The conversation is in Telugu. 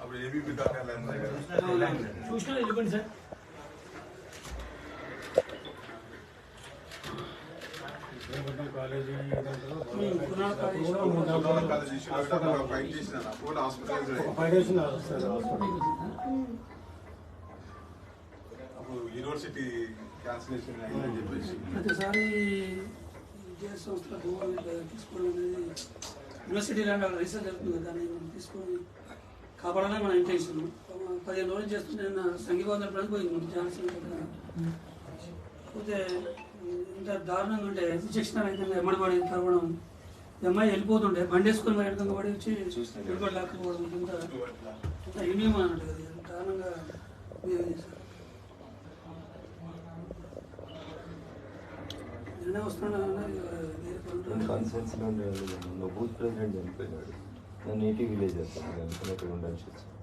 అప్పుడు ఏబీపీ కార్యాలయం చూసినా వెళ్ళిపోండి సార్. యూనివర్సిటీ క్యాన్సిలేషన్ అయిందని చెప్పేసి ప్రతిసారి విద్యా సంస్థల తీసుకోవడం అనేది యూనివర్సిటీ లాంటి రీసెర్చ్ జరుగుతుంది. దాన్ని తీసుకొని కాపాడాలని మన ఇంటెన్షన్. 15 రోజులు చేస్తుంటే నిన్న సంఘీభావం పోయింది జాన్సన్ దగ్గర. కాకపోతే ఇంత దారుణంగా ఉంటే విచక్షణ అయితే ఎమ్మడిపడి తరవడం, అమ్మాయి వెళ్ళిపోతుంటే బండి వేసుకొని మరి వెనకంగా పడి వచ్చి వెళ్ళిపోయి లేకపోవడం ఇంత యూనియం అన్నట్టు కదా, దారుణంగా బిహేవ్ చేశారు. నిన్న వస్తున్నాను బూత్ ప్రెసిడెంట్ చనిపోయినాడు. నా నేటివ్ విలేజ్ వస్తాను అక్కడ ఉండాల్సి వచ్చింది.